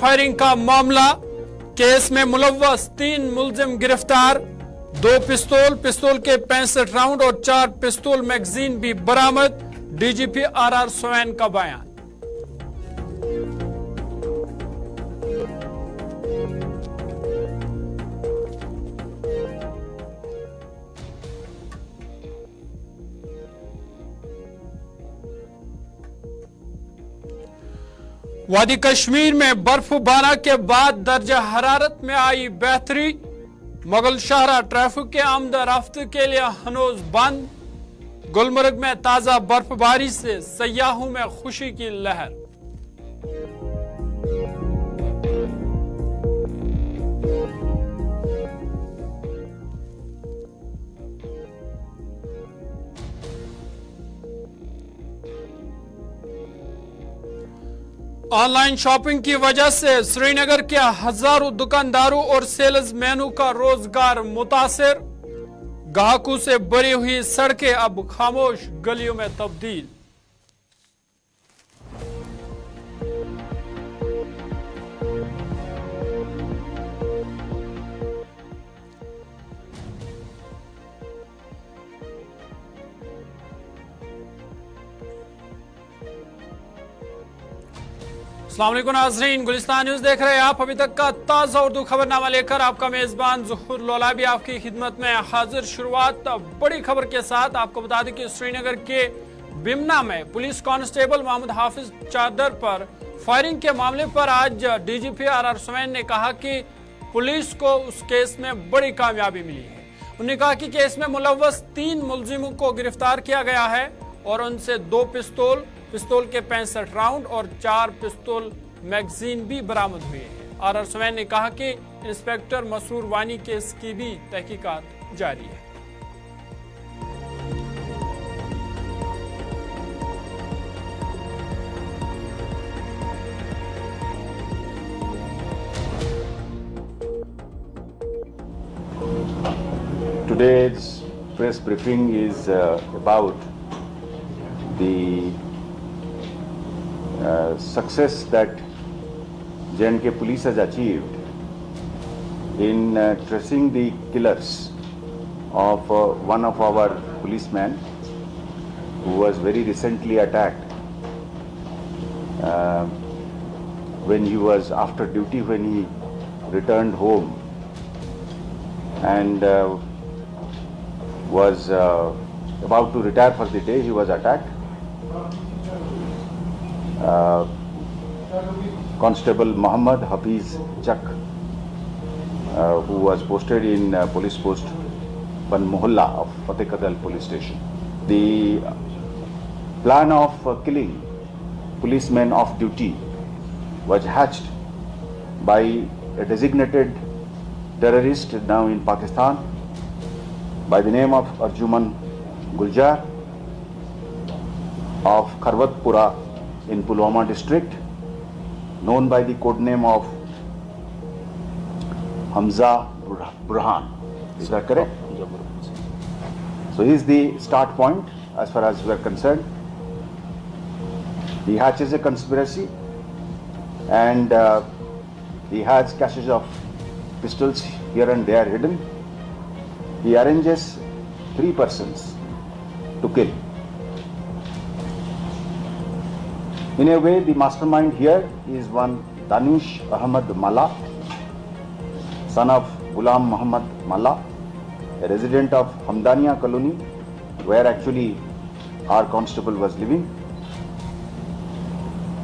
Firing का मामला, case में मुलव्वस 3 मुलजिम गिरफ्तार, 2 पिस्तौल के 65 राउंड और 4 पिस्तौल मैगजीन भी बरामद। डीजीपी आरआर सोएन का बयान। वादी कश्मीर में बर्फबारी के बाद दर्जा हरारत में आई बेहतरी। मुगल शाहरा ट्रैफिक के आमद रफ्त के लिए हनूज बंद। गुलमर्ग में ताजा बर्फबारी से सयाहों में खुशी की लहर। ऑनलाइन शॉपिंग की वजह से श्रीनगर के हजारों दुकानदारों और सेल्समैनों का रोजगार मुतासिर। ग्राहकों से भरी हुई सड़कें अब खामोश गलियों में तब्दील। अस्सलाम वालेकुम नाज़रीन, गुलिस्तान न्यूज देख रहे हैं आप। अभी तक का ताजा उर्दू खबरनामा लेकर आपका मेजबान ज़ुहूर लोलाबी आपकी खिदमत में हाजिर। शुरुआत बड़ी खबर के साथ। आपको बता दें कि श्रीनगर के बिमना में पुलिस कांस्टेबल मोहम्मद हाफिज चादर पर फायरिंग के मामले पर आज डीजीपी आरआर सोएन ने कहा कि पुलिस को उस केस में बड़ी कामयाबी मिली है। उन्होंने कहा कि केस में मुलव्वस 3 मुलजिमों को गिरफ्तार किया गया है और उनसे 2 पिस्तौल के 65 राउंड और 4 पिस्तौल मैगजीन भी बरामद हुए हैं। आरआर सोएन ने कहा कि इंस्पेक्टर मसरूर वानी केस की भी तहकीकात जारी है। Today's press briefing is about the success that J&K police has achieved in tracing the killers of one of our policemen who was very recently attacked when he was after duty, when he returned home and was about to retire for the day. He was attacked. Constable Muhammad Hafiz Chak, who was posted in police post Ban Mohalla of Fateh Kadal police station. The plan of killing policemen off duty was hatched by a designated terrorist now in Pakistan by the name of Arjuman Guljar of Kharwatpura in Pulwama district, known by the code name of Hamza Burhan. Is that correct? So he is the start point as far as we are concerned. He hatches a conspiracy and he has caches of pistols here and there hidden. He arranges 3 persons to kill. In a way, the mastermind here is one Danish Ahmad Malla, son of Ghulam Muhammad Malla, a resident of Hamdania colony, where actually our constable was living.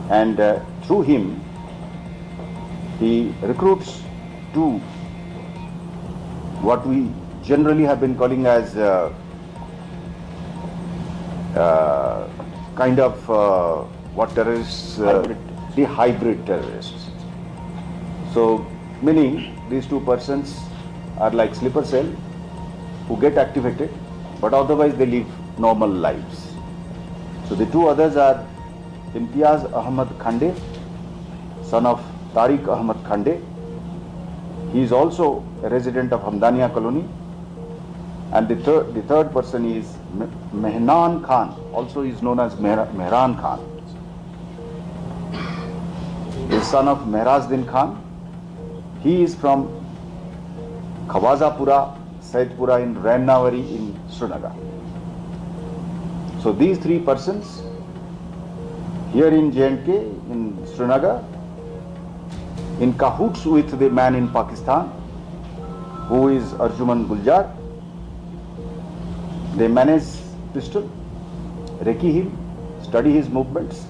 And through him, he recruits 2 what we generally have been calling as kind of what terrorists, the hybrid terrorists. So meaning these 2 persons are like sleeper cell who get activated, but otherwise they live normal lives. So the 2 others are Imtiaz Ahmad Khande, son of Tariq Ahmad Khande. He is also a resident of Hamdania colony. And the third person is Mehnan Khan, also is known as Mehran Khan. Is son of Mehrazdin Khan. He is from Khawazapura, Saidpura in Rainawari in Srinagar. So these three persons here in J&K in Srinagar in cahoots with the man in Pakistan who is Arjuman Guljar. They manage pistol, recce him, study his movements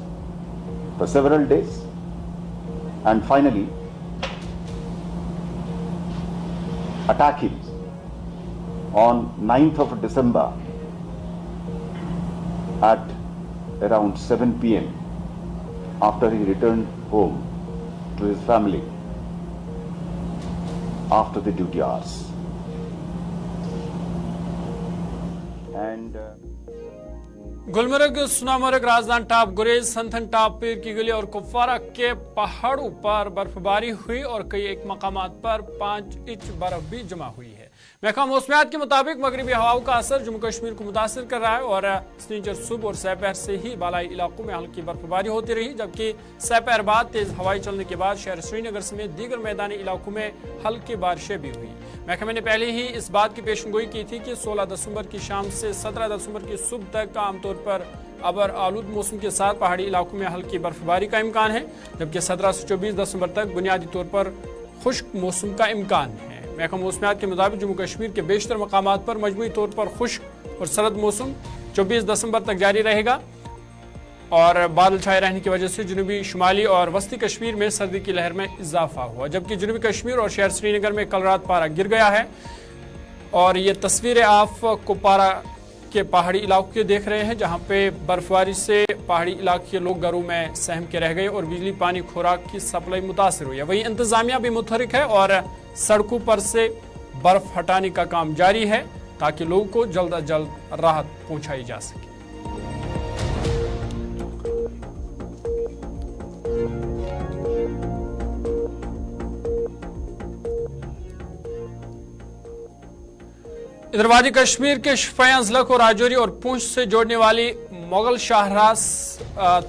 for several days, and finally attack him on 9th of December at around 7 p.m. after he returned home to his family after the duty hours. And Gulmarg, Sonamarg, Razdan top, Gurez, Synthan top, पीर की गली और कुपवारा के पहाड़ों पर बर्फबारी हुई और कई एक मकामात पर 5 इंच बर्फ भी जमा हुई है। महकमा मौसमियात के मुताबिक मगरबी हवाओं का असर जम्मू कश्मीर को मुतासर कर रहा है और स्नीचर सुबह और सपहर से ही बालाई इलाकों में हल्की बर्फबारी होती रही, जबकि सपहर बाद तेज हवाएं चलने के बाद शहर श्रीनगर समेत दीगर मैदानी इलाकों में हल्की बारिशें भी हुई। महकमे ने पहले ही इस बात की पेशगोई की थी कि 16 दिसंबर की शाम से 17 दिसंबर की सुबह तक आमतौर पर अबर आलूद मौसम के साथ पहाड़ी इलाकों में हल्की बर्फबारी का इम्कान है, जबकि 17 से 24 दिसंबर तक बुनियादी तौर पर खुश्क मौसम का इम्कान है। महकमा मौसमियात के मुताबिक जम्मू कश्मीर के बेशतर मकामात पर मजमूई तौर पर खुश्क और सरद मौसम 24 दिसंबर तक जारी रहेगा और बादल छाए रहने की वजह से जनूबी, शुमाली और वस्ती कश्मीर में सर्दी की लहर में इजाफा हुआ, जबकि जनूबी कश्मीर और शहर श्रीनगर में कल रात पारा गिर गया है। और ये तस्वीरें आप कुपवारा के पहाड़ी इलाकों के देख रहे हैं, जहां पे बर्फबारी से पहाड़ी इलाके के लोग घरों में सहम के रह गए और बिजली, पानी, खुराक की सप्लाई मुतासर हुई है। वहीं इंतजामिया भी मुतहरिक है और सड़कों पर से बर्फ हटाने का काम जारी है ताकि लोगों को जल्द अज जल्द राहत पहुंचाई जा सके। इधर वादी कश्मीर के शोपियां जिला को राजौरी और पूंछ से जोड़ने वाली मुगल शाहराह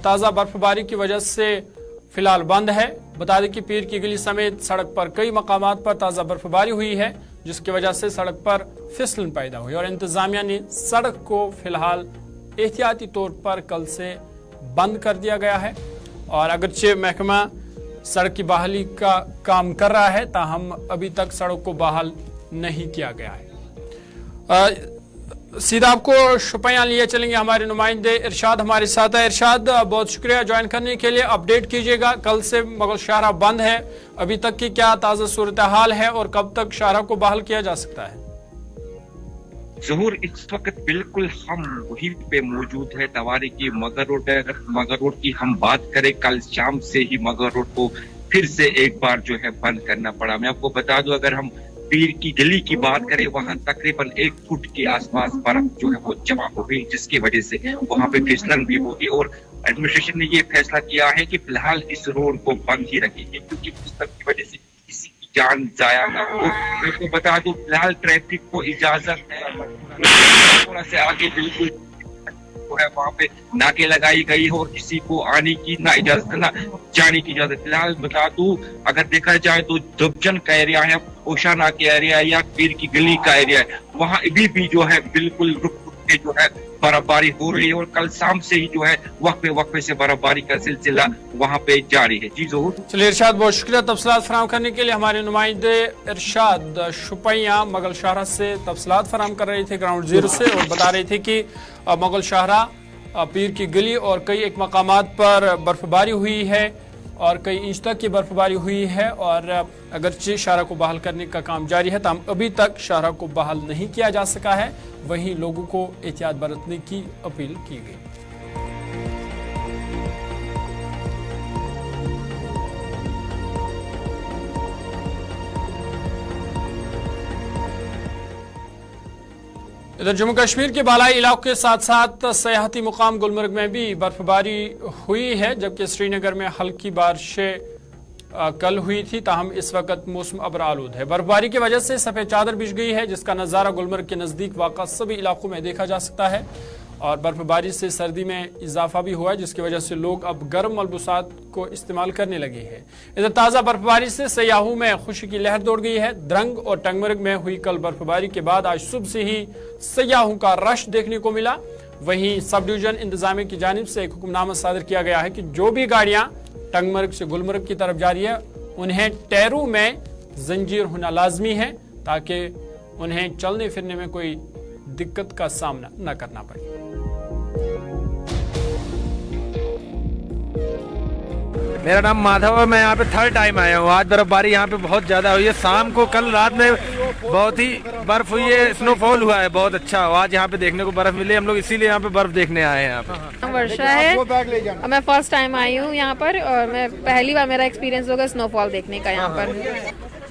ताज़ा बर्फबारी की वजह से फिलहाल बंद है। बता दें कि पीर की गली समेत सड़क पर कई मकामात पर ताज़ा बर्फबारी हुई है, जिसकी वजह से सड़क पर फिसलन पैदा हुई और इंतजामिया ने सड़क को फिलहाल एहतियाती तौर पर कल से बंद कर दिया गया है। और अगरचे महकमा सड़क की बहाली का काम कर रहा है, ताहम अभी तक सड़क को बहाल नहीं किया गया है। सीधा आपको शोपियां लिए चलेंगे, हमारे नुमाइंदे इरशाद हमारे साथ है। इरशाद, बहुत शुक्रिया ज्वाइन करने के लिए। अपडेट कीजिएगा, कल से मुगल शाहराह बंद है, अभी तक की क्या ताज़ा सूरत हाल है और कब तक शाहराह को बहाल किया जा सकता है? ज़हूर, इस वक्त बिल्कुल हम वहीं पे मौजूद है तवारी की मगर रोड पे। अगर मगर रोड की हम बात करें, कल शाम से ही मगर रोड को फिर से एक बार जो है बंद करना पड़ा। मैं आपको बता दूं, अगर हम पीर की गली की बात करें, वहां तकरीबन 1 फुट के आसपास बर्फ जो है वो जमा हो गई, जिसकी वजह से वहां पे फिसलन भी होगी। और एडमिनिस्ट्रेशन ने ये फैसला किया है कि फिलहाल इस रोड को बंद ही रखेंगे, क्योंकि फिसलन की वजह से किसी की जान जाया ना हो। मैं आपको बता दूं, फिलहाल ट्रैफिक को इजाजत है थोड़ा से आगे बिल्कुल जो है वहाँ पे नाके लगाई गई है और किसी को आने की ना इजाजत ना जाने की इजाजत। फिलहाल बता दूं, अगर देखा जाए तो दुबजन का एरिया है, ओशाना का एरिया या पीर की गली का एरिया है, वहाँ अभी भी जो है बिल्कुल रुक रुक के जो है बर्फबारी हो रही है और कल शाम से ही जो है वक्फे से बर्फबारी का सिलसिला वहाँ पे जारी है। जी ज़हूर। चलिए इरशाद, बहुत शुक्रिया तफसीलात फराहम करने के लिए। हमारे नुमाइंदे इरशाद शोपियां मुगल शाहराह से तफसीलात फराहम कर रहे थे ग्राउंड जीरो से और बता रहे थे कि मुगल शाहराह, पीर की गली और कई एक मकामात पर बर्फबारी हुई है और कई इंच तक की बर्फबारी हुई है और अगरचे शाहराह को बहाल करने का काम जारी है, तमाम अभी तक शाहराह को बहाल नहीं किया जा सका है। वहीं लोगों को एहतियात बरतने की अपील की गई। इधर जम्मू कश्मीर के बालाई इलाकों के साथ साथ सयाहती मुकाम गुलमर्ग में भी बर्फबारी हुई है, जबकि श्रीनगर में हल्की बारिशें कल हुई थी, ताहम इस वक्त मौसम अबर आलूद है। बर्फबारी की वजह से सफेद चादर बिछ गई है, जिसका नज़ारा गुलमर्ग के नज़दीक वाक़ा सभी इलाकों में देखा जा सकता है और बर्फबारी से सर्दी में इजाफा भी हुआ है, जिसकी वजह से लोग अब गर्म मलबूसात को इस्तेमाल करने लगे हैं। इधर ताज़ा बर्फबारी से सयाहों में खुशी की लहर दौड़ गई है। द्रंग और टंगमर्ग में हुई कल बर्फबारी के बाद आज सुबह से ही सयाहों का रश देखने को मिला। वहीं सब डिवीजन इंतजामिया की जानिब से एक हुक्मनामा सादर किया गया है कि जो भी गाड़ियां टंगमर्ग से गुलमर्ग की तरफ जा रही है उन्हें टैरों में जंजीर होना लाजमी है, ताकि उन्हें चलने फिरने में कोई दिक्कत का सामना न करना पड़े। मेरा नाम माधव है, मैं यहाँ पे थर्ड टाइम आया हूँ। आज बर्फबारी यहाँ पे बहुत ज्यादा हुई है। शाम को कल रात में बहुत ही बर्फ हुई है, स्नोफॉल हुआ है बहुत अच्छा। आज यहाँ पे देखने को बर्फ मिली, हम लोग इसीलिए यहाँ पे बर्फ देखने आए हैं। यहाँ पे वर्षा है और मैं फर्स्ट टाइम आई हूँ यहाँ पर, और मैं पहली बार मेरा एक्सपीरियंस होगा स्नोफॉल देखने का यहाँ पर।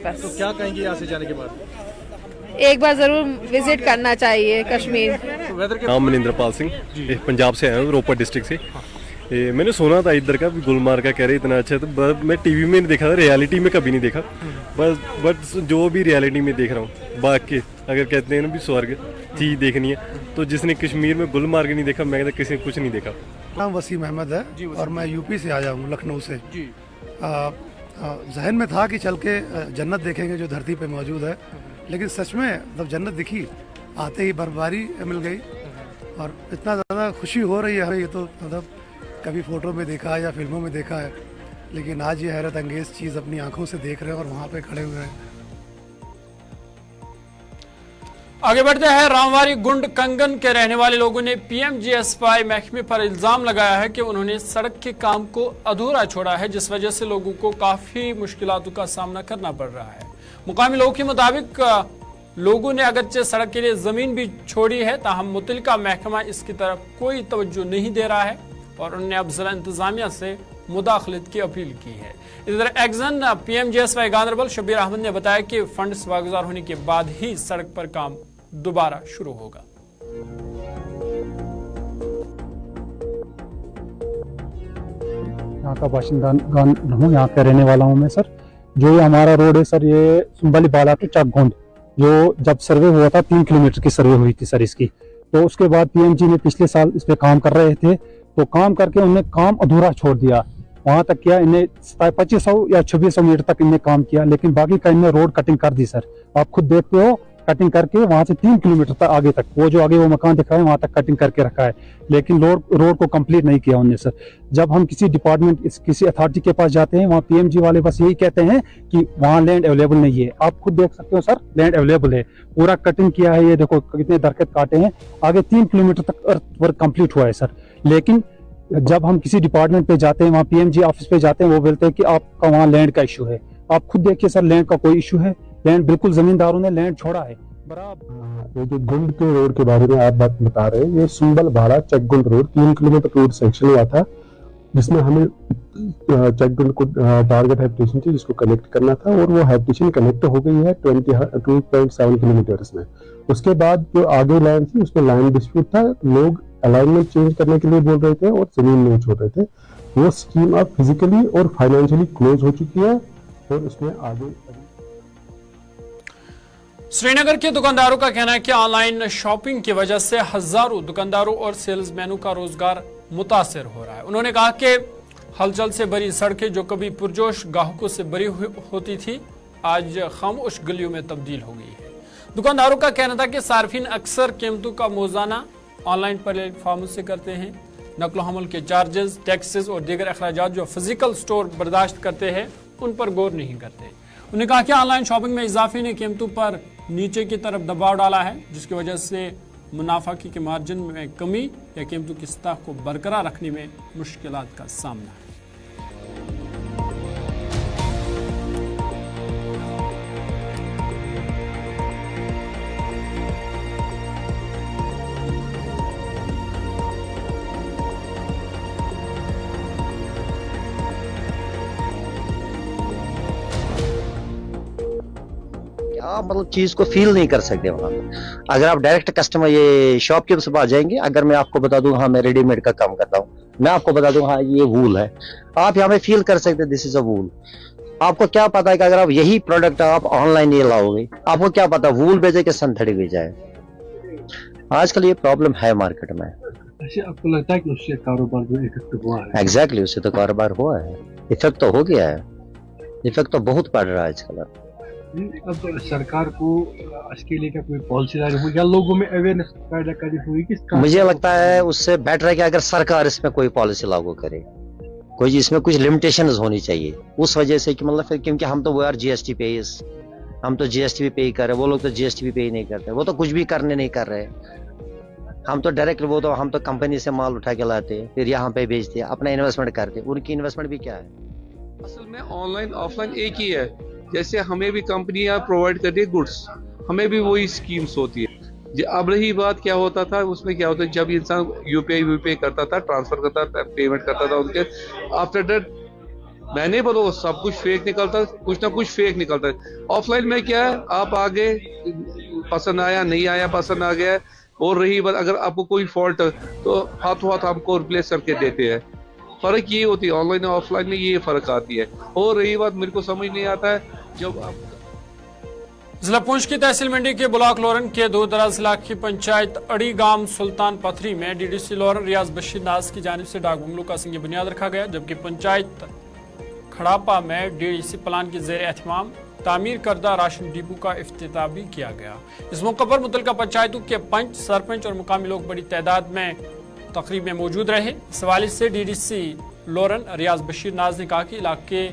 बस तो क्या कहेंगे यहाँ से जाने के बाद? एक बार जरूर विजिट करना चाहिए कश्मीर। नाम मनिंद्रपाल सिंह, पंजाब से आया हूँ, रोपड़ डिस्ट्रिक्ट से। मैंने सुना था इधर का गुलमार्ग का, कह रहे इतना अच्छा है, तो मैं टीवी में नहीं देखा था, रियलिटी में कभी नहीं देखा। बस जो भी रियलिटी में देख रहा हूँ, बाकी अगर कहते हैं ना भी स्वर्ग चीज देखनी है, तो जिसने कश्मीर में गुलमार्ग नहीं देखा, मैं कहता किसी ने कुछ नहीं देखा। नाम वसीम अहमद है और मैं यूपी से आया हूँ, लखनऊ से। जहन में था कि चल के जन्नत देखेंगे जो धरती पे मौजूद है, लेकिन सच में जब जन्नत दिखी आते ही बर्फबारी मिल गई और इतना ज़्यादा खुशी हो रही है। ये तो मतलब कभी फोटो में देखा है या फिल्मों में देखा है, लेकिन आज ये हैरत अंगेज चीज़ अपनी आंखों से देख रहे हैं और वहाँ पे खड़े हुए हैं। आगे बढ़ते हैं। रामवारी गुंड कंगन के रहने वाले लोगों ने पीएमजीएसवाई महकमे पर इल्जाम लगाया है कि उन्होंने सड़क के काम को अधूरा छोड़ा है, जिस वजह से लोगों को काफी मुश्किलातों का सामना करना पड़ रहा है। मुकामी लोगों के मुताबिक लोगों ने अगरचे सड़क के लिए जमीन भी छोड़ी है, ताहम मुतल्लिका महकमा इसकी तरफ कोई तवज्जो नहीं दे रहा है और उन्होंने अब जिला इंतजामिया से मुदाखलत की अपील की है। इधर एक्जन पीएमजीएसवाई गांधरबल शब्बीर अहमद ने बताया कि फंड्स वागुजार होने के बाद ही सड़क पर काम दोबारा शुरू होगा। यहाँ का बाशिंदा हूँ, यहाँ का रहने वाला हूँ मैं सर। जो ये हमारा रोड है सर, ये सुंबली बाला टू चकगुंड, जो जब सर्वे हुआ था 3 किलोमीटर की सर्वे हुई थी सर इसकी, तो उसके बाद पीएमजी ने पिछले साल इस पे काम कर रहे थे, तो काम करके उन्होंने काम अधूरा छोड़ दिया। वहां तक किया इन्हें 2500 या 2600 मीटर तक इन्हें काम किया, लेकिन बाकी का इन्हें रोड कटिंग कर दी सर। आप खुद देखते हो, कटिंग करके वहां से 3 किलोमीटर तक आगे तक, वो जो आगे वो मकान दिख रहा है वहां तक कटिंग करके रखा है, लेकिन रोड को कंप्लीट नहीं किया उन्होंने सर। जब हम किसी डिपार्टमेंट किसी अथॉरिटी के पास जाते हैं, वहाँ पीएमजी वाले बस यही कहते हैं कि वहाँ लैंड अवेलेबल नहीं है। आप खुद देख सकते हो सर, लैंड अवेलेबल है, पूरा कटिंग किया है। ये देखो कितने दरख्त काटे हैं, आगे 3 किलोमीटर तक अर्थ वर्क कंप्लीट हुआ है सर। लेकिन जब हम किसी डिपार्टमेंट पे जाते हैं, वहाँ पीएमजी ऑफिस पे जाते हैं, वो बोलते हैं कि आपका वहाँ लैंड का इशू है। आप खुद देखिए सर, लैंड का कोई इशू है, लैंड बिल्कुल जमींदारों ने लैंड छोड़ा है। ये जो गुंड के रोड के बारे में आप बात बता रहे हैं, ये सुंबल भाड़ा चकगुंड रोड 3 किलोमीटर रोड सेक्शन हुआ था, जिसमें हमें चकगुंड को टारगेट हैबिटेशन थी जिसको कनेक्ट करना था, और वो हैबिटेशन कनेक्ट हो गई है 2.7 किलोमीटर्स में। उसके बाद जो आगे लाइन थी उसमें लाइन डिस्प्यूट था, लोग अलाइनमेंट चेंज करने के लिए बोल रहे थे और जमीन नहीं छोड़ रहे थे। वो स्कीम अब फिजिकली और फाइनेंशियली क्लोज हो चुकी है और उसमें आगे। श्रीनगर के दुकानदारों का कहना है कि ऑनलाइन शॉपिंग की वजह से हजारों दुकानदारों और सेल्समैनों का रोजगार मुतासिर हो रहा है। उन्होंने कहा कि हलचल से भरी सड़कें जो कभी पुरजोश ग्राहकों से भरी होती थी, आज खामोश गलियों में तब्दील हो गई है। दुकानदारों का कहना था कि सार्फिन अक्सर कीमतों का मोजाना ऑनलाइन प्लेटफॉर्म से करते हैं। नकलो हमल के चार्जेस, टैक्सेस और दीगर अखराजात जो फिजिकल स्टोर बर्दाश्त करते हैं, उन पर गौर नहीं करते। उन्होंने कहा कि ऑनलाइन शॉपिंग में इजाफे ने कीमतों पर नीचे की तरफ दबाव डाला है, जिसकी वजह से मुनाफा के मार्जिन में कमी या कीमतों की सतह को बरकरार रखने में मुश्किलात का सामना है। आप मतलब चीज को फील नहीं कर सकते वहां। अगर आप डायरेक्ट कस्टमर ये शॉपकीपर से बात जाएंगे, अगर मैं आपको बता दूं हाँ मैं रेडीमेड का काम करता हूँ, मैं आपको बता दूं हाँ ये वूल है, आप यहाँ पे फील कर सकते दिस इज अ वूल। आपको क्या पता है कि अगर आप यही प्रोडक्ट आप ऑनलाइन ये लाओगे, आपको क्या पता वूल भेजे कि सिंथेटिक भेजा है। आजकल ये प्रॉब्लम है मार्केट में। ऐसे आपको लगता है कि उससे कारोबार जो इफेक्ट हुआ है? एग्जैक्टली उससे तो कारोबार हुआ है, इफेक्ट तो हो गया है, इफेक्ट तो बहुत पड़ रहा है आजकल। अब सरकार को इसके लिए क्या कोई पॉलिसी लानी हुई या लोगों में अवेयरनेस पैदा करनी हुई? मुझे लगता है उससे बेटर है कि अगर सरकार इसमें कोई पॉलिसी लागू करे, कोई इसमें कुछ लिमिटेशंस होनी चाहिए, उस वजह से कि मतलब फिर क्योंकि हम तो वो यार जीएसटी पे, हम तो जीएसटी भी पे कर रहे हैं, वो लोग तो जीएसटी भी पे नहीं करते, वो तो कुछ भी करने नहीं कर रहे। हम तो डायरेक्ट हम तो कंपनी से माल उठा के लाते हैं, फिर यहाँ पे बेचते हैं, अपना इन्वेस्टमेंट करते हैं। उनकी इन्वेस्टमेंट भी क्या है? असल में ऑनलाइन ऑफलाइन एक ही है। जैसे हमें भी कंपनियां प्रोवाइड करती है गुड्स, हमें भी वही स्कीम्स होती है। अब रही बात क्या होता था, उसमें क्या होता है, जब इंसान यूपीआई करता था, ट्रांसफर करता था, पेमेंट करता था उनके, आफ्टर दैट मैं नहीं बोलूँ सब कुछ फेक निकलता, कुछ ना कुछ फेक निकलता है। ऑफलाइन में क्या है, आप आगे पसंद आया नहीं आया, पसंद आ गया, और रही बात अगर आपको कोई फॉल्ट है तो हाथों हाथ हमको रिप्लेस करके देते हैं। फर्क ये होती है ऑनलाइन और ऑफलाइन में, ये फर्क आती है। और रही बात मेरे को समझ नहीं आता है, जब आप जिला पुंछ की तहसील मंडी के ब्लॉक लोरन के दूर दराज इलाके की पंचायत अड़ी गांव सुल्तान पथरी में डीडीसी लोरन रियाज बशीर नाज की जानिब से डाक बंगलों का संग बुनियाद रखा गया, जबकि पंचायत खड़ापा में डीडीसी प्लान की जेर एहतमाम तामीर करदा राशन डिपो का इफ्तिताह भी किया गया। इस मौके पर मुतल्लिका पंचायतों के पंच, सरपंच और मुकामी लोग बड़ी तादाद में तकरीब में मौजूद रहे। इस हवाले से डीडीसी लोरन रियाज बशीर नाज ने कहा कि इलाके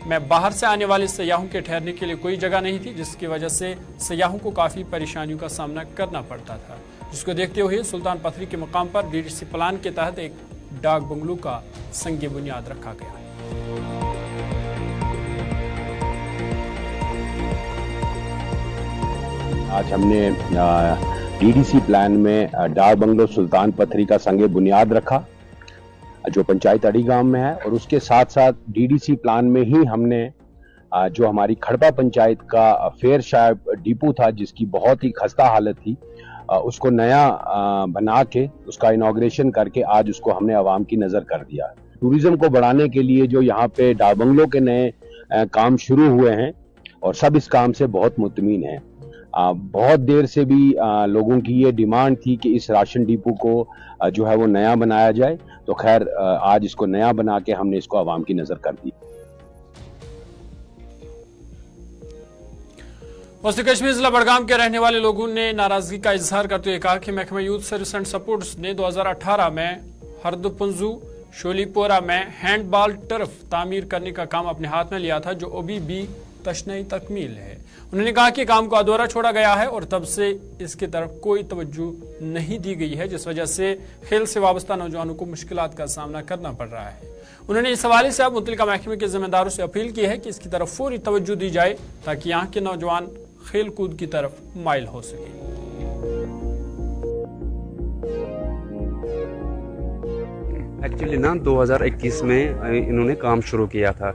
में बाहर से आने वाले सयाहों के ठहरने के लिए कोई जगह नहीं थी, जिसकी वजह से सयाहों को काफ़ी परेशानियों का सामना करना पड़ता था, जिसको देखते हुए सुल्तान पथरी के मकाम पर डीडीसी प्लान के तहत एक डाक बंगलों का संग बुनियाद रखा गया। आज हमने डीडीसी प्लान में डाक बंगलो सुल्तान पथरी का संग बुनियाद रखा, जो पंचायत अड़ी गांव में है, और उसके साथ साथ डीडीसी प्लान में ही हमने जो हमारी खड़पा पंचायत का फेयर शायब डिपो था, जिसकी बहुत ही खस्ता हालत थी, उसको नया बना के उसका इनॉग्रेशन करके आज उसको हमने आवाम की नज़र कर दिया। टूरिज्म को बढ़ाने के लिए जो यहाँ पे डाक बंगलों के नए काम शुरू हुए हैं, और सब इस काम से बहुत मुतमीन हैं। बहुत देर से भी लोगों की ये डिमांड थी कि इस राशन डिपो को जो है वो नया बनाया जाए, तो खैर आज इसको नया बना के हमने इसको आवाम की नजर कर दी। वस्ती कश्मीर जिला बड़गाम के रहने वाले लोगों ने नाराजगी का इजहार करते हुए कहा कि महकमा यूथ सर्विस एंड सपोर्ट्स ने 2018 में हरदपुंजू शोलीपोरा में हैंडबॉल टर्फ तामीर करने का काम अपने हाथ में लिया था, जो अभी भी तशनई तकमील है। उन्होंने कहा कि काम को अधूरा छोड़ा गया है और तब से इसकी तरफ कोई तवज्जो नहीं दी गई है, जिस वजह से खेल से वाबस्ता नौजवानों को मुश्किलात का सामना करना पड़ रहा है। उन्होंने इस हवाले से अब मुतल्लिका महकमे के जिम्मेदारों से अपील की है कि इसकी तरफ फौरी तवज्जो दी जाए, ताकि यहाँ के नौजवान खेल कूद की तरफ माइल हो सके। एक्चुअली ना 2021 में इन्होंने काम शुरू किया था,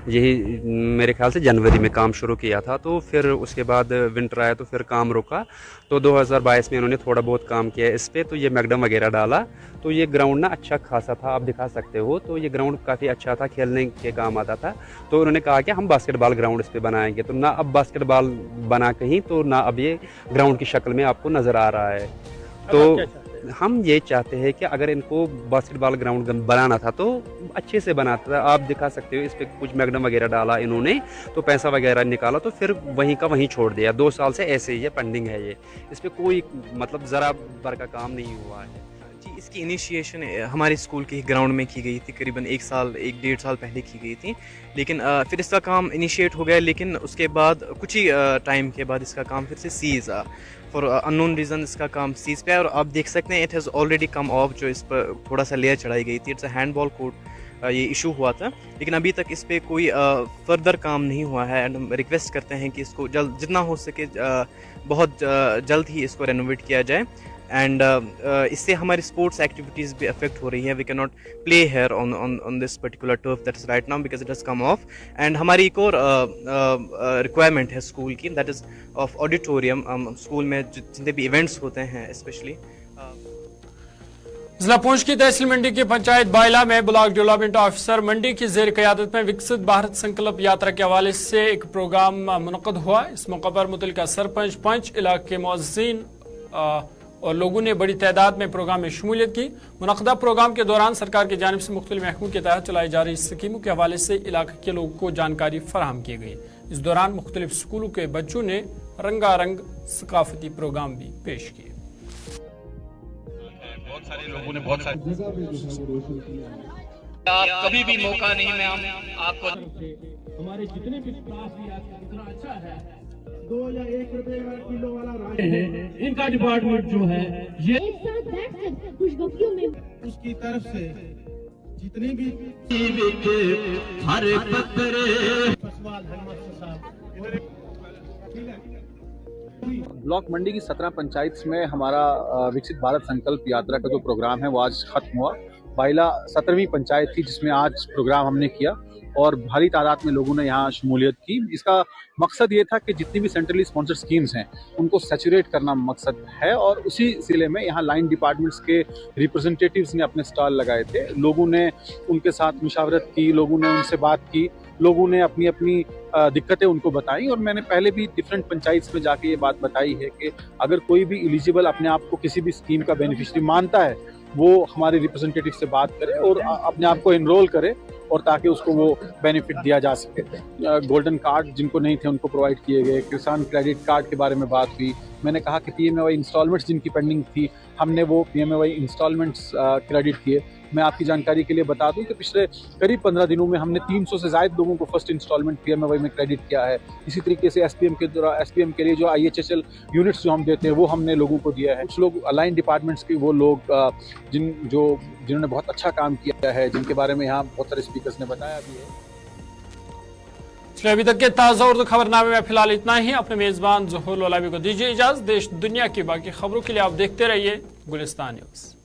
यही मेरे ख्याल से जनवरी में काम शुरू किया था, तो फिर उसके बाद विंटर आया तो फिर काम रुका, तो 2022 में इन्होंने थोड़ा बहुत काम किया इस पे, तो ये मैकडम वगैरह डाला, तो ये ग्राउंड ना अच्छा खासा था, आप दिखा सकते हो, तो ये ग्राउंड काफ़ी अच्छा था, खेलने के काम आता था। तो उन्होंने कहा कि हम बास्केटबॉल ग्राउंड इस पे बनाएंगे, तो ना अब बास्केटबॉल बना कहीं, तो ना अब ये ग्राउंड की शक्ल में आपको नज़र आ रहा है। तो हम ये चाहते हैं कि अगर इनको बास्केटबॉल ग्राउंड बनाना था तो अच्छे से बनाता था, आप दिखा सकते हो, इस पे कुछ मैकडम वगैरह डाला इन्होंने, तो पैसा वगैरह निकाला, तो फिर वहीं का वहीं छोड़ दिया। 2 साल से ऐसे ही है, पेंडिंग है ये, इस पे कोई मतलब ज़रा भर का काम नहीं हुआ है। जी, इसकी इनिशिएशन हमारे स्कूल के ग्राउंड में की गई थी, करीबन 1-1.5 साल पहले की गई थी, लेकिन फिर इसका काम इनिशिएट हो गया, लेकिन उसके बाद कुछ ही टाइम के बाद इसका काम फिर से सीज फॉर अननोन रीज़न इसका काम सीज पे है। और आप देख सकते हैं it has already come of, जो इस पर थोड़ा सा लेयर चढ़ाई गई थी, इट्स अ हैंडबॉल कोर्ट ये इशू हुआ था, लेकिन अभी तक इस पर कोई फर्दर काम नहीं हुआ है। एंड हम रिक्वेस्ट करते हैं कि इसको जल्द जितना हो सके बहुत जल्द ही इसको रेनोवेट किया जाए। एंड इससे हमारी स्पोर्ट्स एक्टिविटीज़ भी अफेक्ट हो रही है। We can not play here on this particular turf that is right now because it has come off. And हमारी एक और रिक्वायरमेंट है स्कूल की, that is of auditorium. School में जितने भी इवेंट्स होते हैं स्पेशली। जिला पुंछ की तहसील मंडी की पंचायत बायला में ब्लॉक डेवलपमेंट ऑफिसर मंडी की जेर क़यादत में विकसित भारत संकल्प यात्रा के हवाले से एक प्रोग्राम मुनक़द हुआ। इस मौके पर मुतल्लिका सरपंच, पंच, इलाके के मुअज़्ज़िन और लोगों ने बड़ी तादाद में प्रोग्राम में शमूलियत की। मुनक़दा प्रोग्राम के दौरान सरकार की जानिब से मुख्तलिफ महकमों के तहत चलाई जा रही स्कीमों के हवाले से इलाके के लोगों को जानकारी फराहम की गई। इस दौरान मुख्तलिफ स्कूलों के बच्चों ने रंगारंग सकाफती प्रोग्राम भी पेश किए। बहुत सारे लोगों ने बहुत सारे आप कभी भी मौका नहीं मैं आपको हमारे जितने भी क्लास इतना अच्छा है 2 या 1 रुपए किलो वाला राशन इनका डिपार्टमेंट जो है ये खुशबकियों में उसकी तरफ से जितनी भी हर ब्लॉक मंडी की 17 पंचायत में हमारा विकसित भारत संकल्प यात्रा का जो प्रोग्राम है वो आज खत्म हुआ। बाइला 17वीं पंचायत थी जिसमें आज प्रोग्राम हमने किया और भारी तादाद में लोगों ने यहाँ शमूलियत की। इसका मकसद ये था कि जितनी भी सेंट्रली स्पॉन्सर्ड स्कीम्स हैं उनको सैचुरेट करना मकसद है और उसी सिलसिले में यहाँ लाइन डिपार्टमेंट्स के रिप्रेजेंटेटिव्स ने अपने स्टॉल लगाए थे। लोगों ने उनके साथ मुशावरत की, लोगों ने उनसे बात की, लोगों ने अपनी अपनी दिक्कतें उनको बताई और मैंने पहले भी डिफरेंट पंचायत में जाके ये बात बताई है कि अगर कोई भी एलिजिबल अपने आप को किसी भी स्कीम का बेनिफिशियरी मानता है वो हमारे रिप्रेजेंटेटिव से बात करे और अपने आप को एनरोल करे और ताकि उसको वो बेनिफिट दिया जा सके। गोल्डन कार्ड जिनको नहीं थे उनको प्रोवाइड किए गए। किसान क्रेडिट कार्ड के बारे में बात हुई। मैंने कहा कि PMAY इंस्टॉलमेंट्स जिनकी पेंडिंग थी हमने वो PMAY इंस्टॉलमेंट्स क्रेडिट किए। मैं आपकी जानकारी के लिए बता दूं कि पिछले करीब 15 दिनों में हमने 300 से ज़्यादा लोगों को फर्स्ट इंस्टॉलमेंट PMAY में क्रेडिट किया है। इसी तरीके से SPM के लिए जो IHHL यूनिट्स जो हम देते हैं वो हमने लोगों को दिया है। कुछ लोग अलाइन डिपार्टमेंट्स के वो लोग जिन्होंने बहुत अच्छा काम किया है जिनके बारे में यहाँ बहुत सारे स्पीकर्स ने बताया भी है। चलिए अभी तक के ताज़ा उर्दू खबरनामे में फिलहाल इतना ही। अपने मेज़बान ज़ुहूर लोलाबी को दीजिए इजाज़त। देश दुनिया की बाकी खबरों के लिए आप देखते रहिए गुलिस्तान न्यूज़।